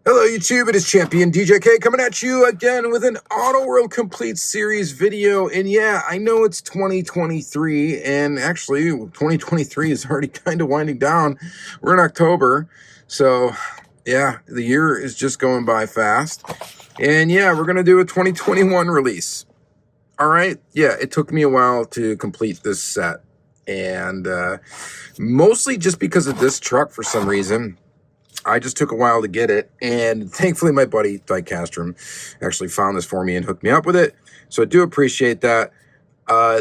Hello YouTube, it is Championdjk coming at you again with an Auto World Complete Series video. And yeah, I know it's 2023, and actually 2023 is already kind of winding down. We're in October, so yeah, the year is just going by fast. And yeah, we're going to do a 2021 release. All right, yeah, it took me a while to complete this set, and mostly just because of this truck for some reason. I just took a while to get it, and thankfully my buddy Diecast actually found this for me and hooked me up with it, so I do appreciate that.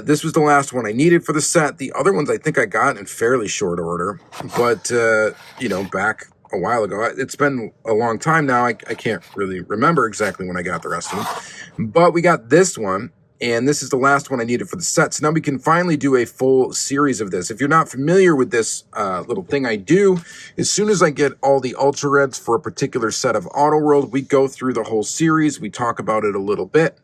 This was the last one I needed for the set. The other ones I think I got in fairly short order, but you know, back a while ago. It's been a long time now. I can't really remember exactly when I got the rest of them, but we got this one. And this is the last one I needed for the set. So now we can finally do a full series of this. If you're not familiar with this little thing I do, as soon as I get all the Ultra Reds for a particular set of Auto World, we go through the whole series. We talk about it a little bit.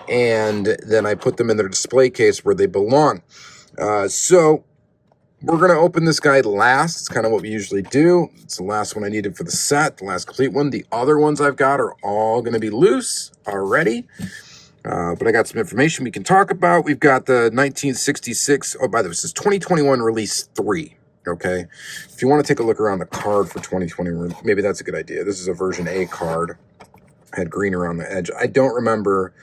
And then I put them in their display case where they belong. So we're going to open this guy last. It's kind of what we usually do. It's the last one I needed for the set, the last complete one. The other ones I've got are all going to be loose already. But I got some information we can talk about. We've got the 1966, oh, by the way, this is 2021 release 3, okay? If you want to take a look around the card for 2020, maybe that's a good idea. This is a version A card. Had green around the edge. I don't remember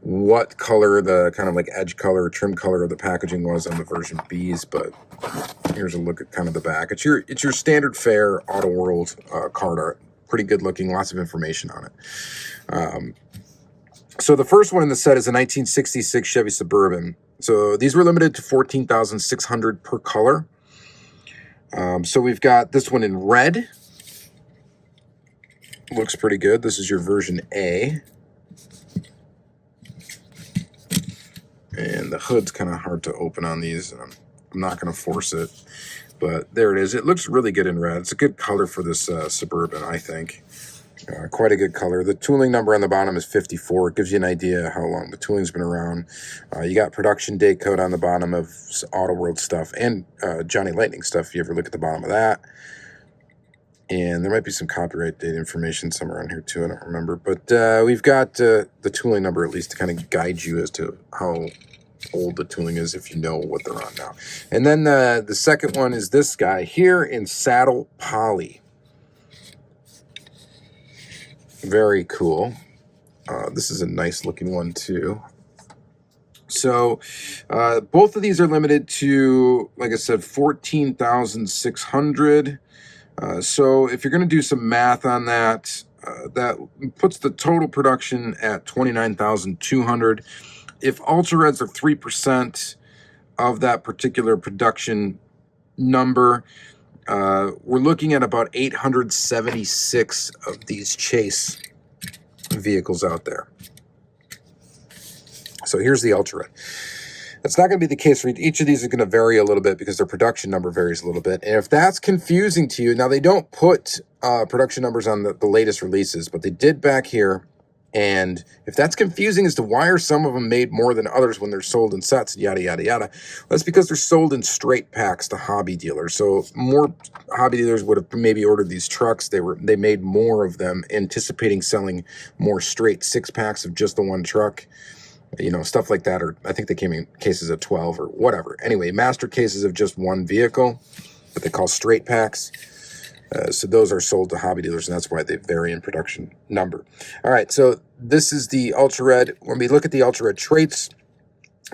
what color the kind of like edge color or trim color of the packaging was on the version Bs, but here's a look at kind of the back. It's your standard fare Auto World card art. Pretty good looking, lots of information on it. So the first one in the set is a 1966 Chevy Suburban. So these were limited to 14,600 per color. So we've got this one in red. Looks pretty good. This is your version A. And the hood's kind of hard to open on these. I'm not going to force it. But there it is. It looks really good in red. It's a good color for this Suburban, I think. Quite a good color. The tooling number on the bottom is 54. It gives you an idea how long the tooling's been around. You got production date code on the bottom of Auto World stuff and Johnny Lightning stuff, if you ever look at the bottom of that. And there might be some copyright date information somewhere on here too. I don't remember. But we've got the tooling number at least to kind of guide you as to how old the tooling is if you know what they're on now. And then the second one is this guy here in Saddle Poly. Very cool. This is a nice looking one too. So both of these are limited to, like I said, 14,600. So if you're going to do some math on that, that puts the total production at 29,200. If Ultra Reds are 3% of that particular production number, we're looking at about 876 of these chase vehicles out there. So here's the Ultra Red. That's not going to be the case for each of these. Is going to vary a little bit because their production number varies a little bit. And if that's confusing to you, now they don't put production numbers on the latest releases, but they did back here. And if that's confusing as to why are some of them made more than others when they're sold in sets, yada, yada, yada, that's because they're sold in straight packs to hobby dealers. So more hobby dealers would have maybe ordered these trucks. They made more of them, anticipating selling more straight 6-packs of just the one truck. You know, stuff like that. Or I think they came in cases of 12 or whatever. Anyway, master cases of just one vehicle, what they call straight packs. So those are sold to hobby dealers, and that's why they vary in production number. All right, so this is the Ultra Red. When we look at the Ultra Red traits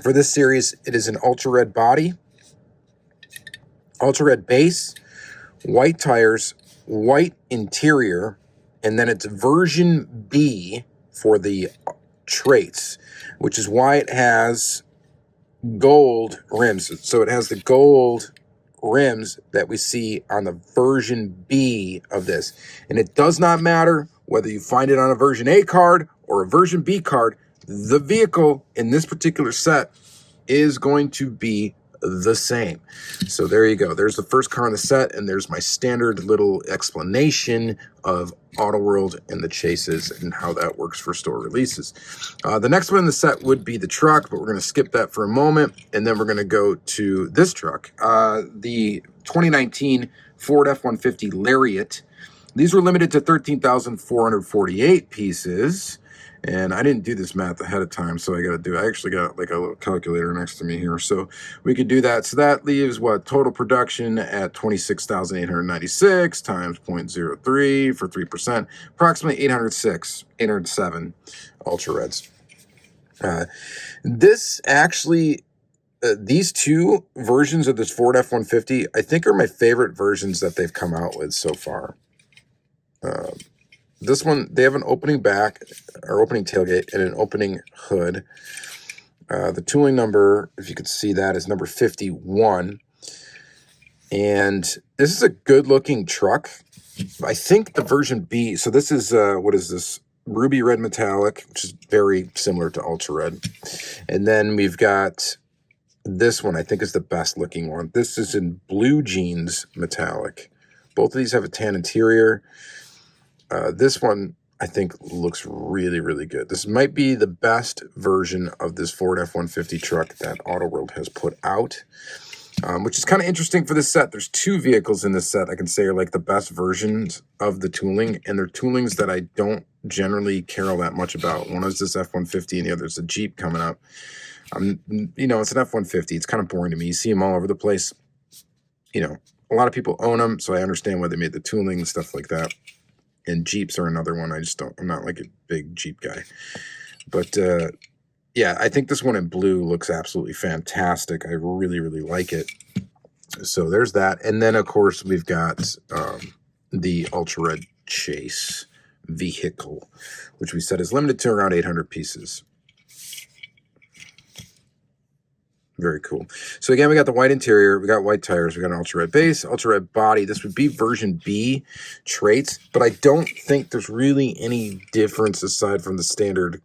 for this series, it is an Ultra Red body, Ultra Red base, white tires, white interior, and then it's version B for the traits, which is why it has gold rims. So it has the gold rims that we see on the version B of this. And it does not matter whether you find it on a version A card or a version B card, the vehicle in this particular set is going to be the same. So there you go. There's the first car in the set, and there's my standard little explanation of Auto World and the chases and how that works for store releases. The next one in the set would be the truck, but we're going to skip that for a moment, and then we're going to go to this truck, the 2019 Ford F-150 Lariat. These were limited to 13,448 pieces. And I didn't do this math ahead of time, so I actually got like a little calculator next to me here. So we could do that. So that leaves what? Total production at 26,896 times 0.03 for 3%, approximately 807 Ultra Reds. This actually, these two versions of this Ford F-150, I think are my favorite versions that they've come out with so far. This one, they have an opening back, or opening tailgate, and an opening hood. The tooling number, if you could see that, is number 51. And this is a good-looking truck. I think the version B, so this is, what is this? Ruby Red Metallic, which is very similar to Ultra Red. And then we've got this one, I think is the best-looking one. This is in Blue Jeans Metallic. Both of these have a tan interior. This one, I think, looks really, really good. This might be the best version of this Ford F-150 truck that Auto World has put out, which is kind of interesting for this set. There's two vehicles in this set I can say are like the best versions of the tooling, and they're toolings that I don't generally care all that much about. One is this F-150, and the other is a Jeep coming up. You know, it's an F-150. It's kind of boring to me. You see them all over the place. You know, a lot of people own them, so I understand why they made the tooling and stuff like that. And Jeeps are another one. I'm not like a big Jeep guy. But, yeah, I think this one in blue looks absolutely fantastic. I really, really like it. So there's that. And then, of course, we've got the Ultra Red Chase vehicle, which we said is limited to around 800 pieces. Very cool. So again, we got the white interior, we got white tires, we got an Ultra Red base, Ultra Red body. This would be version B traits, but I don't think there's really any difference aside from the standard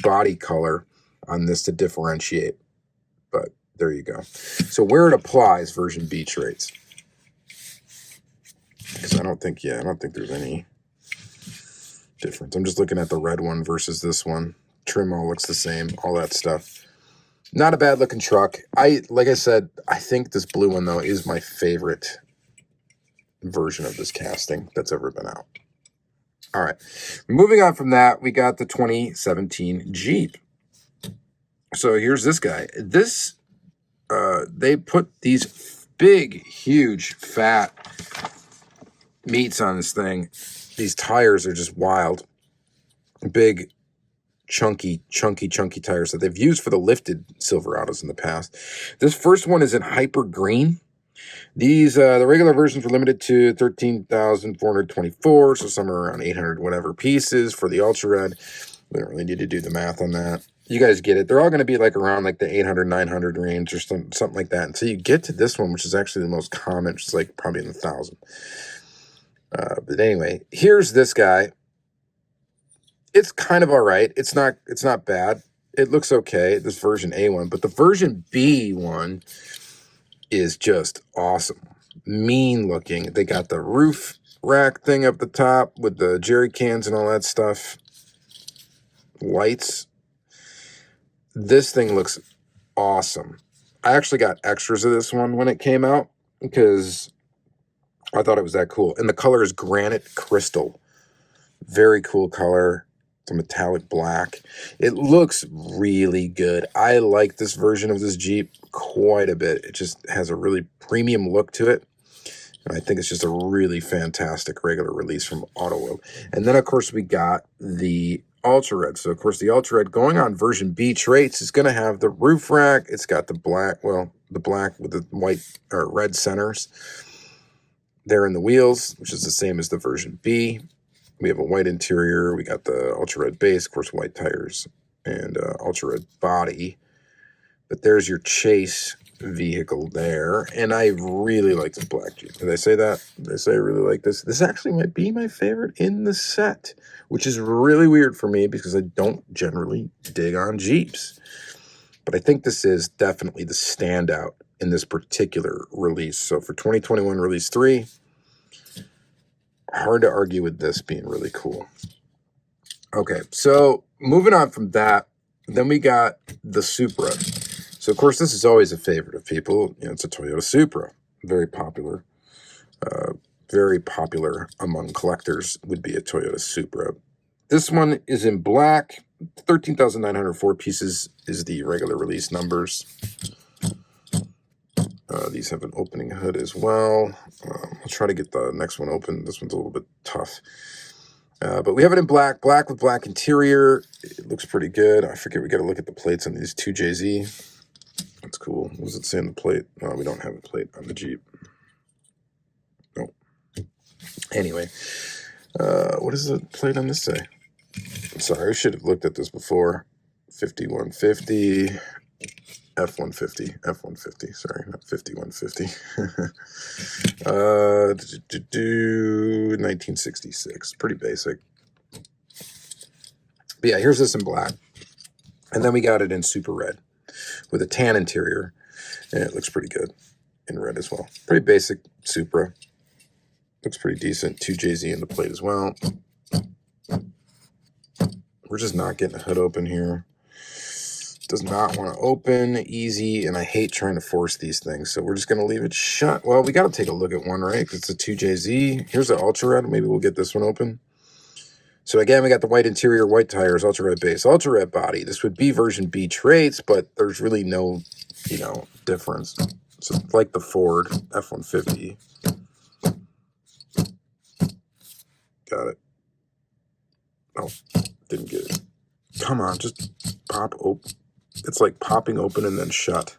body color on this to differentiate. But there you go. So where it applies, version B traits. Because I don't think there's any difference. I'm just looking at the red one versus this one. Trim all looks the same, all that stuff. Not a bad looking truck. Like I said, I think this blue one though is my favorite version of this casting that's ever been out. All right, moving on from that, we got the 2017 Jeep. So here's this guy. This, they put these big, huge, fat meats on this thing. These tires are just wild. Big, chunky tires that they've used for the lifted Silverados in the past. This first one is in hyper green. These, the regular versions were limited to 13,424, so somewhere around 800 whatever pieces. For the Ultra Red, we don't really need to do the math on that. You guys get it. They're all going to be like around like the 800, 900 range or something like that. Until you get to this one, which is actually the most common, which is like probably in the 1,000. But anyway, here's this guy. It's kind of all right. It's not bad. It looks okay, this version A one, but the version B one is just awesome. Mean looking. They got the roof rack thing up the top with the jerry cans and all that stuff. Lights. This thing looks awesome. I actually got extras of this one when it came out because I thought it was that cool. And the color is granite crystal. Very cool color. It's a metallic black. It looks really good. I like this version of this Jeep quite a bit. It just has a really premium look to it. And I think it's just a really fantastic regular release from Auto World. And then, of course, we got the Ultra Red. So, of course, the Ultra Red going on version B traits is going to have the roof rack. It's got the black, well, the black with the white or red centers there in the wheels, which is the same as the version B. We have a white interior. We got the Ultra Red base, of course, white tires, and Ultra Red body. But there's your Chase vehicle there. And I really like this black Jeep. Did I say that? Did I say I really like this? This actually might be my favorite in the set, which is really weird for me because I don't generally dig on Jeeps. But I think this is definitely the standout in this particular release. So for 2021 release 3, hard to argue with this being really cool. Okay, so moving on from that, then we got the Supra. So, of course, this is always a favorite of people. You know, it's a Toyota Supra. Very popular. very popular among collectors would be a Toyota Supra. This one is in black. 13,904 pieces is the regular release numbers. These have an opening hood as well. I'll try to get the next one open. This one's a little bit tough. But we have it in black with black interior. It looks pretty good. I forget, we got to look at the plates on these 2JZ. That's cool. What does it say on the plate? No, we don't have a plate on the Jeep. No. Anyway, what does the plate on this say? I'm sorry, I should have looked at this before. 5150, F-150, F-150, sorry, not 5150. 1966, pretty basic. But yeah, here's this in black. And then we got it in super red with a tan interior. And it looks pretty good in red as well. Pretty basic Supra. Looks pretty decent. 2JZ in the plate as well. We're just not getting a hood open here. Does not want to open easy, and I hate trying to force these things, so we're just going to leave it shut. Well, we got to take a look at one, right? Because it's a 2JZ. Here's the Ultra Red. Maybe we'll get this one open. So again, we got the white interior, white tires, Ultra Red base, Ultra Red body. This would be version B traits, but there's really no, difference. So it's like the Ford F-150. Got it. Oh, didn't get it. Come on, just pop open. It's like popping open and then shut.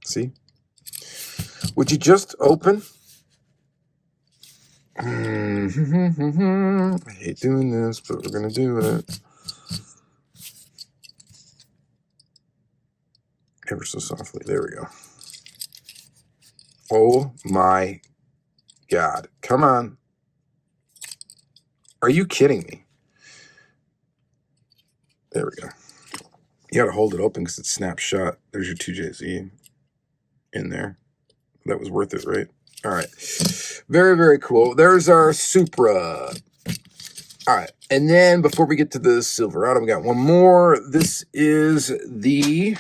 See? Would you just open? I hate doing this, but we're going to do it. Ever so softly. There we go. Oh my God. Come on. Are you kidding me? There we go. You got to hold it open because it snaps shut. There's your 2JZ in there. That was worth it, right? All right. Very, very cool. There's our Supra. All right. And then before we get to the Silverado, we got one more. This is the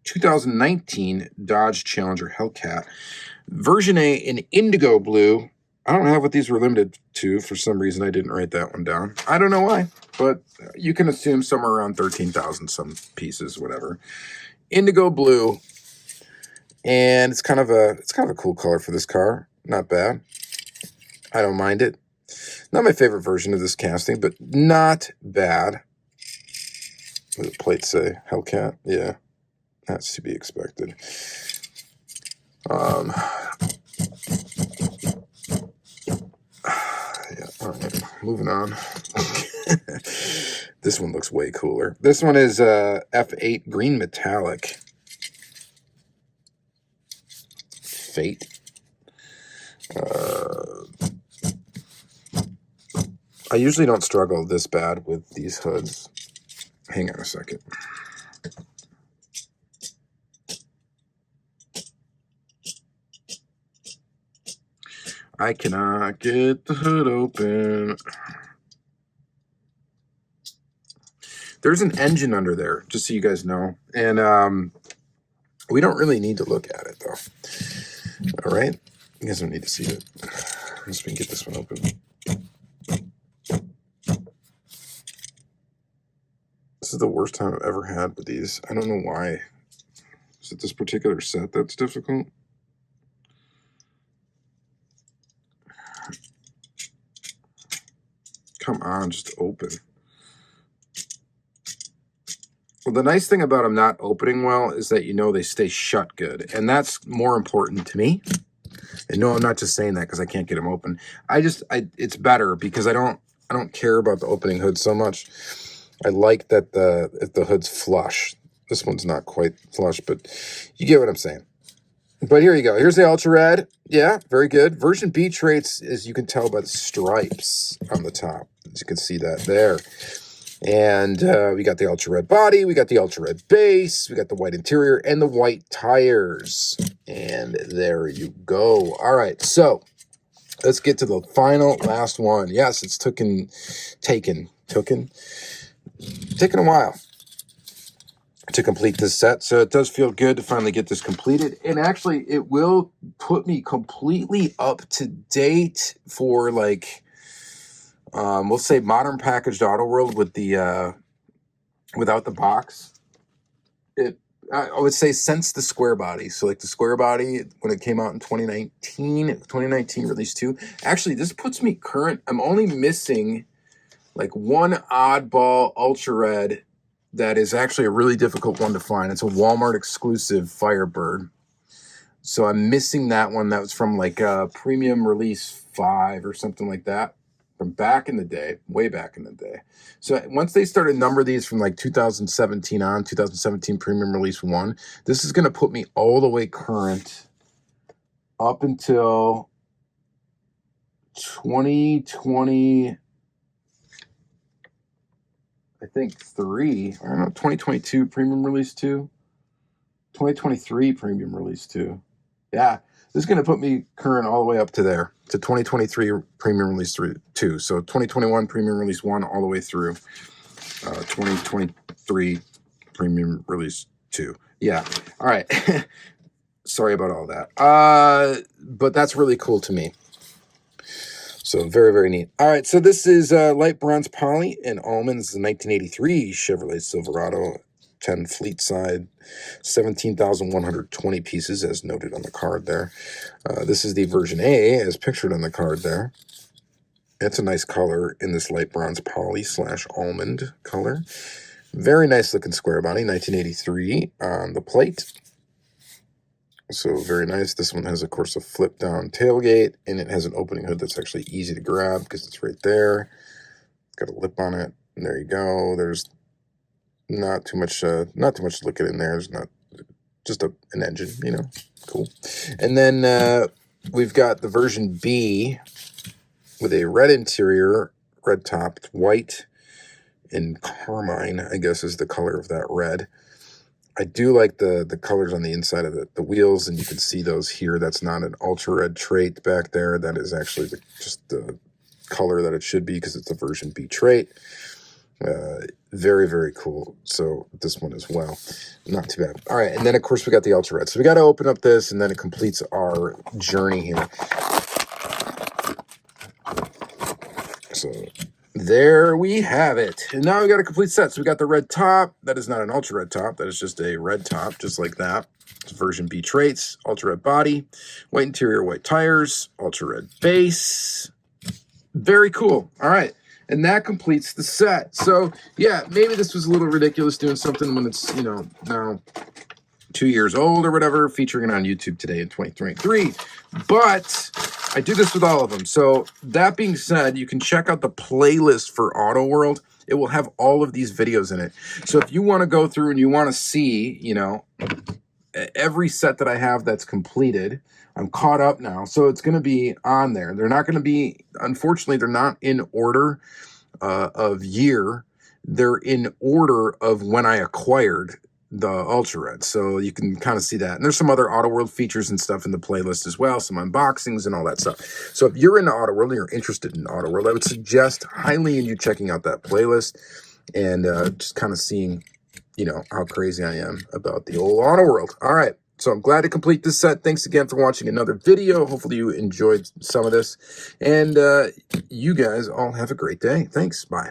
2019 Dodge Challenger Hellcat. Version A in indigo blue. I don't have what these were limited to. For some reason, I didn't write that one down. I don't know why, but you can assume somewhere around 13,000 some pieces, whatever. Indigo blue, and it's kind of a cool color for this car. Not bad. I don't mind it. Not my favorite version of this casting, but not bad. What does the plate say? Hellcat? Yeah, that's to be expected. Yeah, all right, moving on. This one looks way cooler. This one is F8 green metallic. Fate. I usually don't struggle this bad with these hoods. Hang on a second. I cannot get the hood open. There's an engine under there, just so you guys know. And we don't really need to look at it, though. All right? You guys don't need to see it. Unless we can get this one open. This is the worst time I've ever had with these. I don't know why. Is it this particular set that's difficult? Come on, just open. Well, the nice thing about them not opening well is that they stay shut good. And that's more important to me. And no, I'm not just saying that because I can't get them open. It's better because I don't care about the opening hood so much. I like that if the hood's flush. This one's not quite flush, but you get what I'm saying. But here you go. Here's the Ultra Red. Yeah, very good. Version B traits, as you can tell by the stripes on the top. As you can see that there. And we got the Ultra Red body. We got the Ultra Red base. We got the white interior and the white tires. And there you go. All right, so let's get to the last one. Yes, it's taken a while. to complete this set. So it does feel good to finally get this completed. And actually, it will put me completely up to date for like, we'll say modern packaged Auto World with the without the box. I would say since the square body. So like the square body, when it came out in 2019 release 2. Actually, this puts me current. I'm only missing like one oddball Ultra Red that is actually a really difficult one to find. It's a Walmart exclusive Firebird. So I'm missing that one. That was from like Premium Release 5 or something like that. From back in the day, way back in the day. So once they started number these from like 2017 on, 2017 Premium Release 1, this is going to put me all the way current up until 2020, I think 3. I don't know, 2022 Premium Release 2, 2023 Premium Release 2. Yeah. This is going to put me current all the way up to there, to 2023 Premium Release 2. So 2021 Premium Release 1 all the way through 2023 Premium Release 2. Yeah. All right. Sorry about all that. But that's really cool to me. So very, very neat. All right. So this is light bronze poly in almond. This is a 1983 Chevrolet Silverado 10 fleet side, 17,120 pieces as noted on the card there. This is the version A as pictured on the card there. It's a nice color in this light bronze poly / almond color. Very nice looking square body, 1983 on the plate. So very nice. This one has, of course, a flip down tailgate, and it has an opening hood that's actually easy to grab because it's right there. It's got a lip on it. And there you go. There's not too much to look at in there. There's not just an engine, you know, cool. And then we've got the version B with a red interior, red top, white and carmine, I guess is the color of that red. I do like the colors on the inside of the wheels, and you can see those here. That's not an ultra red trait back there. That is actually just the color that it should be because it's a version B trait. Very, very cool. So this one as well. Not too bad. All right. And then, of course, we got the Ultra Red. So we got to open up this, and then it completes our journey here. So there we have it. And now we got a complete set. So we got the red top. That is not an Ultra Red top. That is just a red top, just like that. It's version B traits. Ultra Red body. White interior, white tires. Ultra Red base. Very cool. All right. And that completes the set. So, yeah, maybe this was a little ridiculous doing something when it's, you know, now 2 years old or whatever, featuring it on YouTube today in 2023. But I do this with all of them. So, that being said, you can check out the playlist for Auto World. It will have all of these videos in it. So, if you want to go through and you want to see, you know, every set that I have that's completed, I'm caught up now, so it's going to be on there. They're not going to be, unfortunately, they're not in order of year. They're in order of when I acquired the Ultra Red, so you can kind of see that. And there's some other Auto World features and stuff in the playlist as well, some unboxings and all that stuff. So if you're into Auto World and you're interested in Auto World, I would suggest highly in you checking out that playlist and just kind of seeing, you know, how crazy I am about the old Auto World. All right. So I'm glad to complete this set. Thanks again for watching another video. Hopefully you enjoyed some of this. And you guys all have a great day. Thanks. Bye.